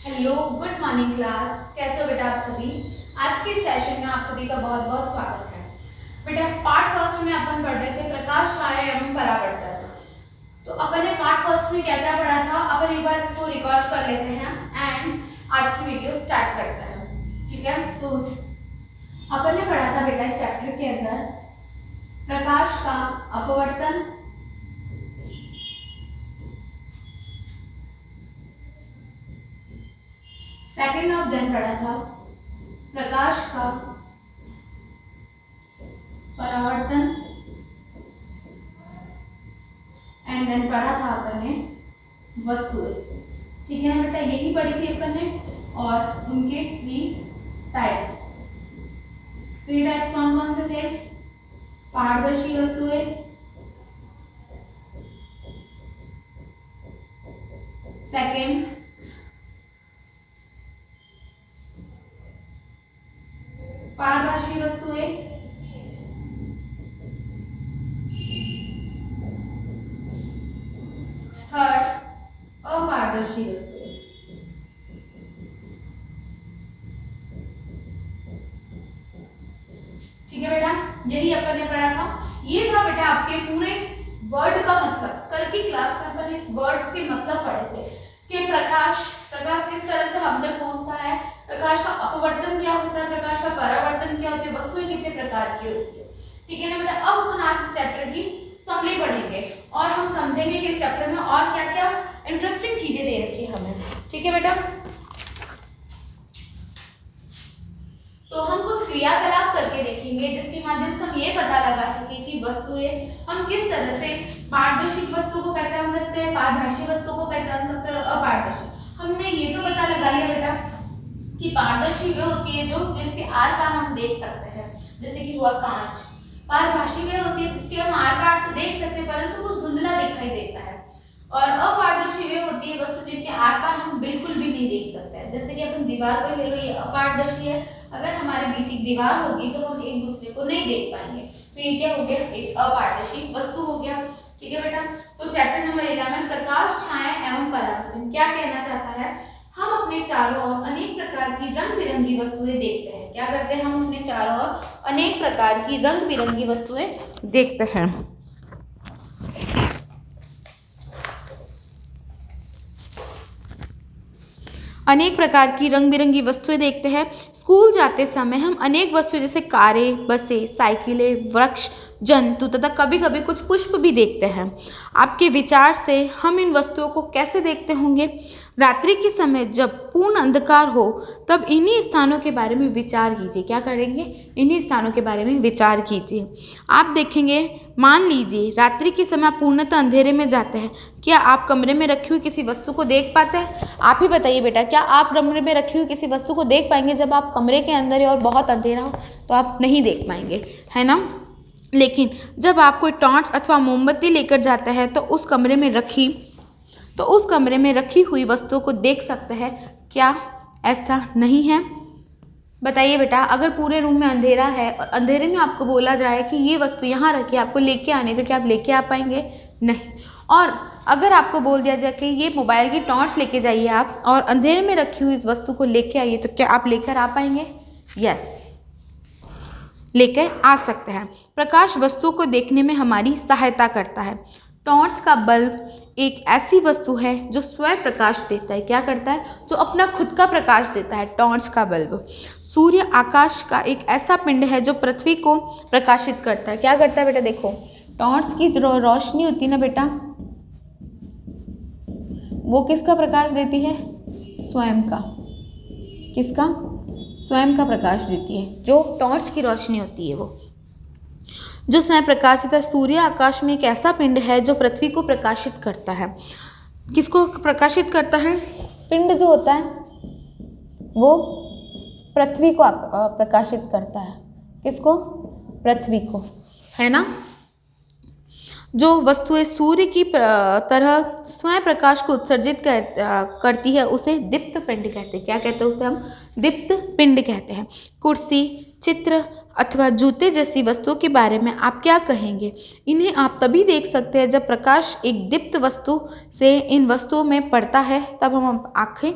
Hello, good morning class. कैसे हो बेटा आप सभी। आज के सेशन में आप सभी का बहुत बहुत स्वागत है। बेटा पार्ट फर्स्ट में अपन पढ़ रहे थे प्रकाश, छाया एवं परावर्तन। तो अपन ने पार्ट फर्स्ट में क्या क्या पढ़ा था, अपन एक बार इसको रिकॉर्ड कर लेते हैं एंड आज की वीडियो स्टार्ट करते हैं। ठीक है, तो अपन ने पढ़ा था बेटा इस चैप्टर के अंदर प्रकाश का अपवर्तन, सेकेंड ऑफ देन पढ़ा था प्रकाश का परावर्तन एंड देन पढ़ा था अपन ने वस्तुएं। ठीक है ना बेटा, यही पढ़ी थी अपन ने और उनके थ्री टाइप्स कौन कौन से थे। पारदर्शी वस्तुएं, सेकेंड पारभाषी वस्तुएं, थर्ड अपारदर्शी वस्तुएं। ठीक है बेटा, यही अपन ने पढ़ा था। ये था बेटा आपके पूरे वर्ड का मतलब। कल की क्लास में अपन इस वर्ड्स के मतलब पढ़े थे कि प्रकाश किस तरह से हम तक पहुंचता है, प्रकाश का अपवर्तन क्या होता है, प्रकाश का परावर्तन क्या होता है, वस्तुएं कितने प्रकार की होती है। ठीक है ना बेटा, अब अपन आज इस चैप्टर की समरी पढ़ेंगे और हम समझेंगे कि इस चैप्टर में और क्या क्या इंटरेस्टिंग चीजें दे रखी है हमें। ठीक है बेटा, तो हम कुछ क्रियाकलाप करके देखेंगे जिसके माध्यम से हम ये पता लगा सके कि वस्तुएं हम किस तरह से पारदर्शी वस्तु को पहचान सकते हैं, पारभाषी वस्तु को पहचान सकते हैं और अपारदर्शी। हमने ये तो पता लगा लिया बेटा कि पारदर्शी वे होती है जो जिसके आर पार हम देख सकते हैं, जैसे कि हुआ कांच। पारभाषी वे होती है जिसके हम आर पार तो देख सकते हैं परंतु कुछ धुंधला दिखाई देता है। और अपारदर्शी वे होती है वस्तु जिनके आर पार हम बिल्कुल भी नहीं देख सकते हैं, जैसे कि अपन दीवार को ले लो, ये अपारदर्शी है। अगर हमारे बीच एक दीवार होगी तो हम एक दूसरे को नहीं देख पाएंगे, तो ये क्या हो गया, एक अपारदर्शी वस्तु हो गया। ठीक है बेटा, तो चैप्टर नंबर 11 प्रकाश, छाया एवं परावर्तन क्या कहना चाहता है। हम अपने चारों ओर अनेक प्रकार की रंग बिरंगी वस्तुएं देखते हैं। क्या करते हैं, हम अपने चारों ओर अनेक प्रकार की रंग बिरंगी वस्तुएं देखते हैं। अनेक प्रकार की रंग बिरंगी वस्तुएं देखते हैं। स्कूल जाते समय हम अनेक वस्तुएं जैसे कारें, बसें, साइकिलें, वृक्ष, जंतु तथा कभी कभी कुछ पुष्प भी देखते हैं। आपके विचार से हम इन वस्तुओं को कैसे देखते होंगे। रात्रि के समय जब पूर्ण अंधकार हो तब इन्हीं स्थानों के बारे में विचार कीजिए। क्या करेंगे, इन्हीं स्थानों के बारे में विचार कीजिए। आप देखेंगे, मान लीजिए रात्रि के समय आप पूर्णतः अंधेरे में जाते हैं, क्या आप कमरे में रखी हुई किसी वस्तु को देख पाते हैं। आप ही बताइए बेटा, क्या आप कमरे में रखी हुई किसी वस्तु को देख पाएंगे। जब आप कमरे के अंदर है और बहुत अंधेरा हो तो आप नहीं देख पाएंगे, है ना। लेकिन जब आप कोई टॉर्च अथवा मोमबत्ती लेकर जाता है तो उस कमरे में रखी हुई वस्तुओं को देख सकते हैं। क्या ऐसा नहीं है। बताइए बेटा, अगर पूरे रूम में अंधेरा है और अंधेरे में आपको बोला जाए कि ये वस्तु यहाँ रखी, आपको लेके आने, तो क्या आप लेके आ पाएंगे, नहीं। और अगर आपको बोल दिया जाए कि ये मोबाइल की टॉर्च लेके जाइए आप और अंधेरे में रखी हुई इस वस्तु को लेके आइए, तो क्या आप लेकर आ पाएंगे, यस, लेकर आ सकते हैं। प्रकाश वस्तु को देखने में हमारी सहायता करता है। टॉर्च का बल्ब एक ऐसी वस्तु है जो स्वयं प्रकाश देता है। क्या करता है, जो अपना खुद का प्रकाश देता है, टॉर्च का बल्ब। सूर्य आकाश का एक ऐसा पिंड है जो पृथ्वी को प्रकाशित करता है। क्या करता है बेटा, देखो टॉर्च की रोशनी होती है ना बेटा, वो किसका प्रकाश देती है, स्वयं का। किसका, स्वयं का प्रकाश देती है। जो टॉर्च की रोशनी होती है वो जो स्वयं प्रकाश देता है। सूर्य आकाश में एक ऐसा पिंड है जो पृथ्वी को प्रकाशित करता है। किसको प्रकाशित करता है, पिंड जो होता है वो पृथ्वी को प्रकाशित करता है। किसको, पृथ्वी को, है ना। जो वस्तुएं सूर्य की तरह स्वयं प्रकाश को उत्सर्जित करती है उसे दीप्त पिंड कहते हैं। क्या कहते हैं, उसे हम दीप्त पिंड कहते हैं। कुर्सी, चित्र अथवा जूते जैसी वस्तुओं के बारे में आप क्या कहेंगे। इन्हें आप तभी देख सकते हैं जब प्रकाश एक दीप्त वस्तु से इन वस्तुओं में पड़ता है, तब हम आंखें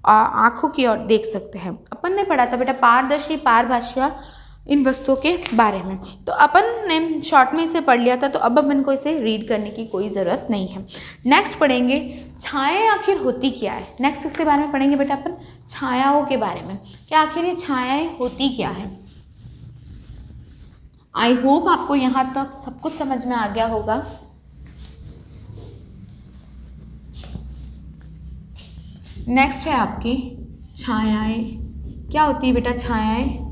आंखों की ओर देख सकते हैं। अपन ने पढ़ा था बेटा पारदर्शी पारभाषा इन वस्तुओं के बारे में, तो अपन ने शॉर्ट में इसे पढ़ लिया था, तो अब अपन को इसे रीड करने की कोई ज़रूरत नहीं है। नेक्स्ट पढ़ेंगे छायाएं आखिर होती क्या है। नेक्स्ट इसके बारे में पढ़ेंगे बेटा अपन छायाओं के बारे में, क्या आखिर ये छायाएं होती क्या है। आई होप आपको यहाँ तक सब कुछ समझ में आ गया होगा। नेक्स्ट है आपकी छायाएं। क्या होती है बेटा छायाएं,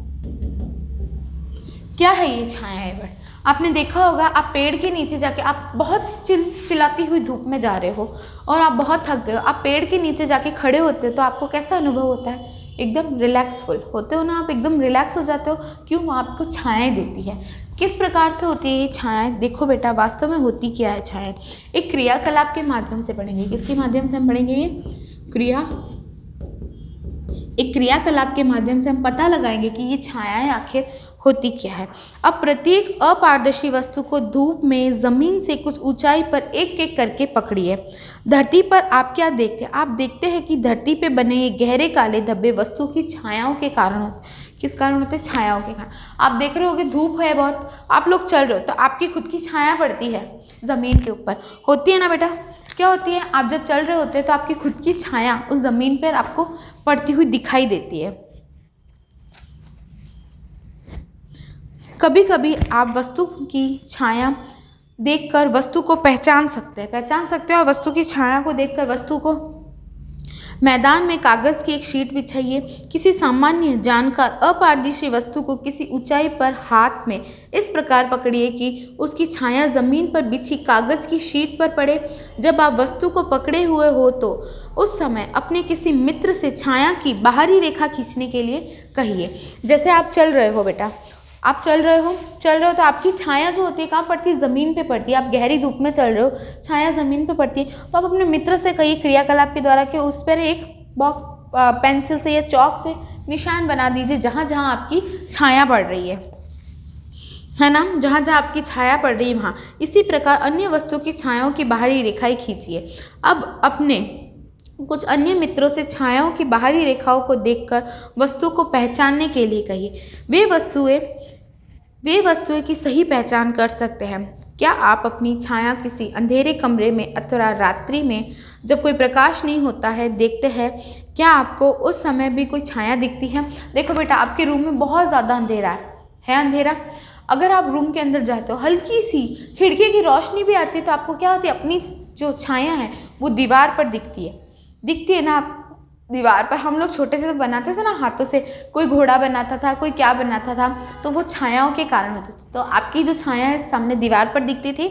क्या है ये छायाएं बट आपने देखा होगा, आप पेड़ के नीचे जाके आप बहुत चिल्लाती हुई धूप में जा रहे हो और आप बहुत थक गए हो, आप पेड़ के नीचे जाके खड़े होते हो तो आपको कैसा अनुभव होता है, एकदम रिलैक्सफुल होते हो ना आप, एकदम रिलैक्स हो जाते हो। क्यों, आपको छायाएं देती है। किस प्रकार से होती है ये छायाएं, देखो बेटा वास्तव में होती क्या है छायाएं। एक क्रियाकलाप के माध्यम से पढ़ेंगे। किसके माध्यम से हम पढ़ेंगे, ये एक क्रियाकलाप के माध्यम से हम पता लगाएंगे कि ये छायाएं आखिर होती क्या है। अब प्रत्येक अपारदर्शी वस्तु को धूप में जमीन से कुछ ऊंचाई पर एक एक करके पकड़िए। धरती पर आप क्या देखते हैं, आप देखते हैं कि धरती पे बने ये गहरे काले धब्बे वस्तु की छायाओं के कारण होते। किस कारण होते हैं, छायाओं के कारण। आप देख रहे होगे धूप है बहुत, आप लोग चल रहे हो तो आपकी खुद की छाया पड़ती है जमीन के ऊपर, होती है ना बेटा। क्या होती है, आप जब चल रहे होते हैं तो आपकी खुद की छाया उस जमीन पर आपको पड़ती हुई दिखाई देती है। कभी कभी आप वस्तु की छाया देखकर वस्तु को पहचान सकते हो और वस्तु की छाया को देखकर वस्तु को। मैदान में कागज की एक शीट बिछाइए। किसी सामान्य जानकार अपारदर्शी वस्तु को किसी ऊंचाई पर हाथ में इस प्रकार पकड़िए कि उसकी छाया जमीन पर बिछी कागज की शीट पर पड़े। जब आप वस्तु को पकड़े हुए हो तो उस समय अपने किसी मित्र से छाया की बाहरी रेखा खींचने के लिए कहिए। जैसे आप चल रहे हो बेटा, आप चल रहे हो तो आपकी छाया जो होती है कहाँ पड़ती है, ज़मीन पे पड़ती है। आप गहरी धूप में चल रहे हो, छाया ज़मीन पे पड़ती है, तो आप अपने मित्र से कहिए क्रियाकलाप के द्वारा कि उस पर एक बॉक्स पेंसिल से या चौक से निशान बना दीजिए जहाँ जहाँ आपकी छाया पड़ रही है ना, जहाँ जहाँ आपकी छाया पड़ रही है वहाँ। इसी प्रकार अन्य वस्तुओं की छायाओं की बाहरी रेखाएं खींचिए। अब अपने कुछ अन्य मित्रों से छायाओं की बाहरी रेखाओं को देखकर वस्तु को पहचानने के लिए कहिए। वे वस्तुएं की सही पहचान कर सकते हैं। क्या आप अपनी छाया किसी अंधेरे कमरे में अथवा रात्रि में जब कोई प्रकाश नहीं होता है देखते हैं, क्या आपको उस समय भी कोई छाया दिखती है। देखो बेटा आपके रूम में बहुत ज़्यादा अंधेरा है अंधेरा, अगर आप रूम के अंदर जाते हो हल्की सी खिड़की की रोशनी भी आती है तो आपको क्या होती है, अपनी जो छाया है वो दीवार पर दिखती है ना। आप दीवार पर, हम लोग छोटे थे तो बनाते थे ना हाथों से, कोई घोड़ा बनाता था, कोई क्या बनाता था, तो वो छायाओं के कारण होती थी। तो आपकी जो छाया है सामने दीवार पर दिखती थी।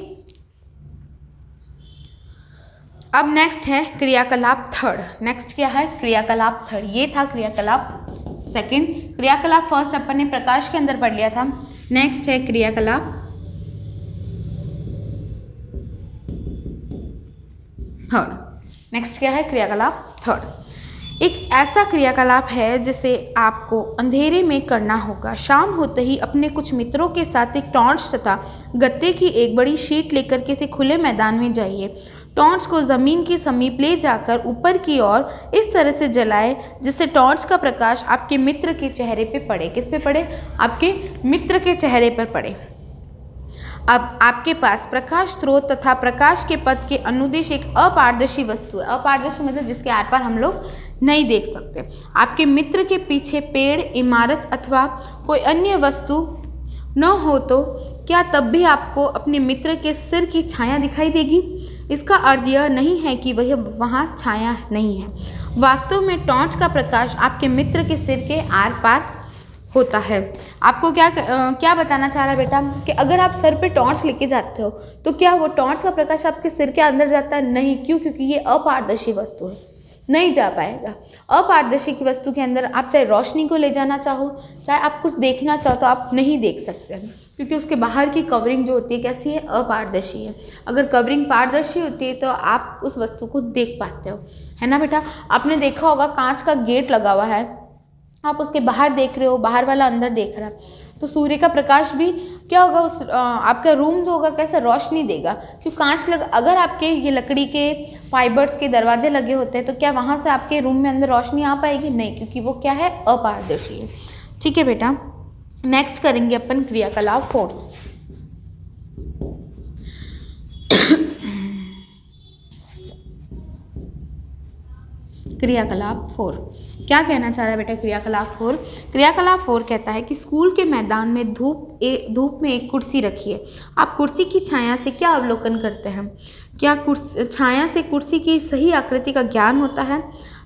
अब नेक्स्ट है क्रियाकलाप थर्ड। नेक्स्ट क्या है, क्रियाकलाप थर्ड। ये था क्रियाकलाप सेकंड। क्रियाकलाप फर्स्ट अपन ने प्रकाश के अंदर पढ़ लिया था। नेक्स्ट है क्रियाकलाप थर्ड। नेक्स्ट क्या है, क्रियाकलाप थर्ड। एक ऐसा क्रियाकलाप है जिसे आपको अंधेरे में करना होगा। शाम होते ही अपने कुछ मित्रों के साथ एक टॉर्च तथा गत्ते की एक बड़ी शीट लेकर किसी खुले मैदान में जाइए। टॉर्च को ज़मीन के समीप ले जाकर ऊपर की ओर इस तरह से जलाएं जिससे टॉर्च का प्रकाश आपके मित्र के चेहरे पे पड़े। किस पे पड़े, आपके मित्र के चेहरे पर पड़े। अब आपके पास प्रकाश स्रोत तथा प्रकाश के पथ के अनुदिश एक अपारदर्शी वस्तु है। अपारदर्शी मतलब जिसके आर पार हम लोग नहीं देख सकते। आपके मित्र के पीछे पेड़, इमारत अथवा कोई अन्य वस्तु न हो तो क्या तब भी आपको अपने मित्र के सिर की छाया दिखाई देगी। इसका अर्थ यह नहीं है कि वह वहाँ छाया नहीं है। वास्तव में टॉर्च का प्रकाश आपके मित्र के सिर के आर पार होता है। आपको क्या बताना चाह रहा है बेटा कि अगर आप सर पे टॉर्च लेके जाते हो तो क्या वो टॉर्च का प्रकाश आपके सिर के अंदर जाता है? नहीं। क्यों? क्योंकि ये अपारदर्शी वस्तु है, नहीं जा पाएगा। अपारदर्शी की वस्तु के अंदर आप चाहे रोशनी को ले जाना चाहो, चाहे आप कुछ देखना चाहो तो आप नहीं देख सकते हैं, क्योंकि उसके बाहर की कवरिंग जो होती है कैसी है, अपारदर्शी है। अगर कवरिंग पारदर्शी होती है तो आप उस वस्तु को देख पाते हो, है ना बेटा। आपने देखा होगा कांच का गेट लगा हुआ है, आप उसके बाहर देख रहे हो, बाहर वाला अंदर देख रहा है, तो सूर्य का प्रकाश भी क्या होगा, उस आपका रूम जो होगा कैसे रोशनी देगा, क्योंकि कांच अगर आपके ये लकड़ी के फाइबर्स के दरवाजे लगे होते हैं तो क्या वहाँ से आपके रूम में अंदर रोशनी आ पाएगी? नहीं, क्योंकि वो क्या है, अपारदर्शी है। ठीक है बेटा, नेक्स्ट करेंगे अपन क्रियाकलाप 4। क्रियाकलाप 4 क्या कहना चाह रहा है बेटा? क्रियाकलाप 4 कहता है कि स्कूल के मैदान में धूप में एक कुर्सी रखी है। आप कुर्सी की छाया से क्या अवलोकन करते हैं? क्या छाया से कुर्सी की सही आकृति का ज्ञान होता है?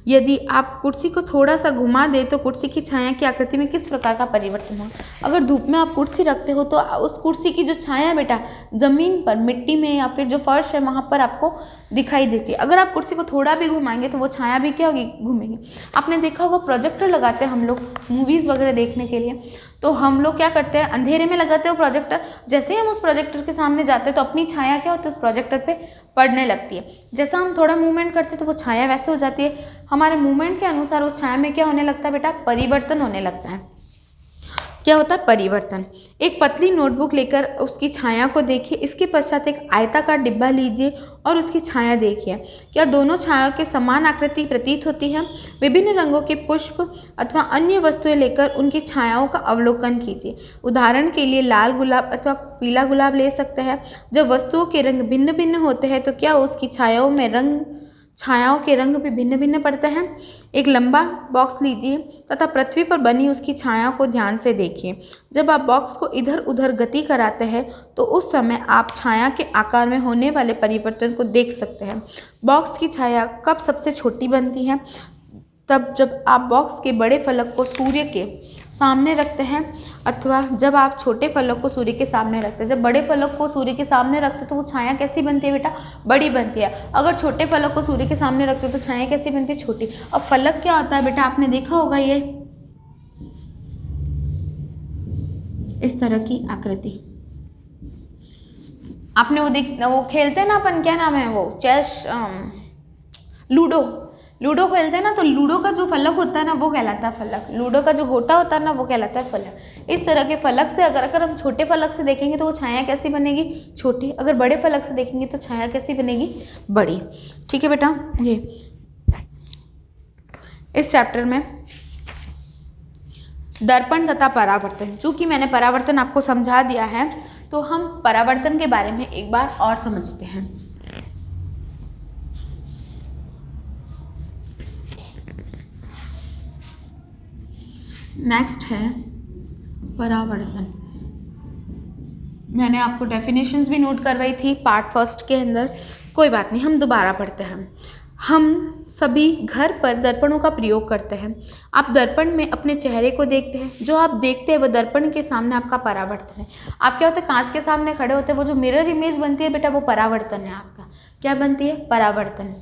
यदि आप कुर्सी को थोड़ा सा घुमा दें तो कुर्सी की छाया की आकृति में किस प्रकार का परिवर्तन हो? अगर धूप में आप कुर्सी रखते हो तो उस कुर्सी की जो छाया बेटा ज़मीन पर, मिट्टी में या फिर जो फर्श है वहाँ पर आपको दिखाई देती है। अगर आप कुर्सी को थोड़ा भी घुमाएंगे तो वो छाया भी क्या होगी, घूमेगी। आपने देखा होगा प्रोजेक्टर लगाते हैं हम लोग मूवीज़ वगैरह देखने के लिए, तो हम लोग क्या करते हैं, अंधेरे में लगाते हो प्रोजेक्टर, जैसे ही हम उस प्रोजेक्टर के सामने जाते हैं तो अपनी छाया क्या होती है, उस प्रोजेक्टर पे पड़ने लगती है। जैसा हम थोड़ा मूवमेंट करते हैं तो वो छाया वैसे हो जाती है। हमारे मूवमेंट के अनुसार उस छाया में क्या होने लगता है बेटा, परिवर्तन होने लगता है। क्या होता है, परिवर्तन। एक पतली नोटबुक लेकर उसकी छाया को देखिए, इसके पश्चात एक आयताकार डिब्बा लीजिए और उसकी छाया देखिए। क्या दोनों छायाओं के समान आकृति प्रतीत होती है? विभिन्न रंगों के पुष्प अथवा अन्य वस्तुएं लेकर उनकी छायाओं का अवलोकन कीजिए। उदाहरण के लिए लाल गुलाब अथवा पीला गुलाब ले सकते हैं। जब वस्तुओं के रंग भिन्न भिन्न होते हैं तो क्या उसकी छायाओं के रंग भी भिन्न भिन्न पड़ते हैं। एक लंबा बॉक्स लीजिए तथा पृथ्वी पर बनी उसकी छाया को ध्यान से देखिए। जब आप बॉक्स को इधर उधर गति कराते हैं तो उस समय आप छाया के आकार में होने वाले परिवर्तन को देख सकते हैं। बॉक्स की छाया कब सबसे छोटी बनती है? तब जब आप बॉक्स के बड़े फलक को सूर्य के सामने रखते हैं, अथवा जब आप छोटे फलक को सूर्य के सामने रखते हैं। जब बड़े फलक को सूर्य के सामने रखते हैं तो वो छाया कैसी बनती है बेटा, बड़ी बनती है। अगर छोटे फलक को सूर्य के सामने रखते हैं तो छाया कैसी बनती है, छोटी। अब फलक क्या होता है बेटा, आपने देखा होगा ये इस तरह की आकृति। आपने वो खेलते हैं ना अपन, क्या नाम है वो, चेस, लूडो खेलते हैं ना, तो लूडो का जो फलक होता है ना वो कहलाता है फलक। लूडो का जो गोटा होता है ना वो कहलाता है फलक। इस तरह के फलक से अगर हम छोटे फलक से देखेंगे तो वो छाया कैसी बनेगी, छोटी। अगर बड़े फलक से देखेंगे तो छाया कैसी बनेगी, बड़ी। ठीक है बेटा, ये इस चैप्टर में दर्पण तथा परावर्तन, चूंकि मैंने परावर्तन आपको समझा दिया है तो हम परावर्तन के बारे में एक बार और समझते हैं। नेक्स्ट है परावर्तन। मैंने आपको डेफिनेशंस भी नोट करवाई थी पार्ट फर्स्ट के अंदर, कोई बात नहीं, हम दोबारा पढ़ते हैं। हम सभी घर पर दर्पणों का प्रयोग करते हैं। आप दर्पण में अपने चेहरे को देखते हैं, जो आप देखते हैं वो दर्पण के सामने आपका परावर्तन है। आप क्या होता है, कांच के सामने खड़े होते हैं, वो जो मिरर इमेज बनती है बेटा वो परावर्तन है आपका। क्या बनती है, परावर्तन।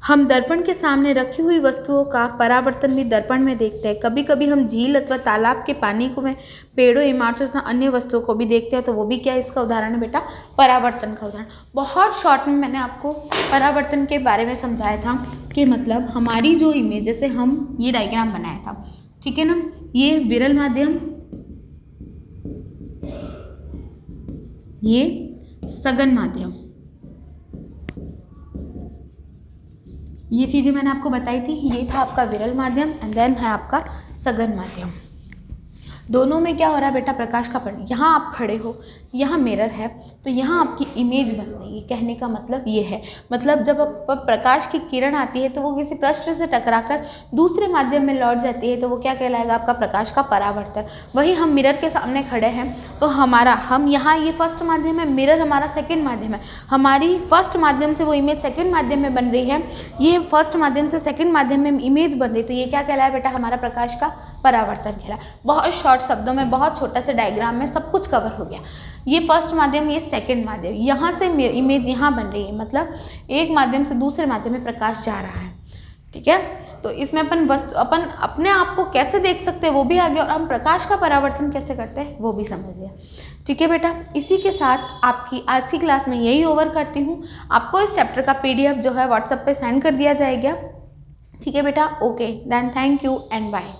हम दर्पण के सामने रखी हुई वस्तुओं का परावर्तन भी दर्पण में देखते हैं। कभी कभी हम झील अथवा तालाब के पानी को में पेड़ों, इमारतों तथा अन्य वस्तुओं को भी देखते हैं, तो वो भी क्या इसका उदाहरण है बेटा, परावर्तन का उदाहरण। बहुत शॉर्ट में मैंने आपको परावर्तन के बारे में समझाया था कि मतलब हमारी जो इमेज, जैसे हम ये डायग्राम बनाया था, ठीक है ना, ये विरल माध्यम, ये सघन माध्यम, ये चीज़ें मैंने आपको बताई थी। ये था आपका विरल माध्यम एंड देन है आपका सघन माध्यम। दोनों में क्या हो रहा है बेटा, प्रकाश का पड़, यहाँ आप खड़े हो, यहाँ मिरर है, तो यहाँ आपकी इमेज बन रही है। कहने का मतलब ये है, मतलब जब प्रकाश की किरण आती है तो वो किसी पृष्ठ से टकराकर दूसरे माध्यम में लौट जाती है, तो वो क्या कहलाएगा, आपका प्रकाश का परावर्तन। वही हम मिरर के सामने खड़े हैं तो हम यहाँ, ये फर्स्ट माध्यम है, मिरर हमारा सेकेंड माध्यम है। हमारी फर्स्ट माध्यम से वो इमेज सेकेंड माध्यम में बन रही है, ये फर्स्ट माध्यम से सेकेंड माध्यम में इमेज बन रही है, तो ये क्या कहलाया बेटा, हमारा प्रकाश का परावर्तन कहलाया। बहुत शॉर्ट शब्दों में, बहुत छोटा सा डायग्राम में सब कुछ कवर हो गया। ये फर्स्ट माध्यम, ये सेकंड माध्यम, यहाँ से इमेज यहाँ बन रही है, मतलब एक माध्यम से दूसरे माध्यम में प्रकाश जा रहा है। ठीक है, तो इसमें अपन अपने आप को कैसे देख सकते हैं वो भी आ गया, और हम प्रकाश का परावर्तन कैसे करते हैं वो भी समझ गया। ठीक है बेटा, इसी के साथ आपकी आज की क्लास में यही ओवर करती हूँ। आपको इस चैप्टर का PDF जो है व्हाट्सएप पे सेंड कर दिया जाएगा। ठीक है बेटा, okay then, thank you and bye.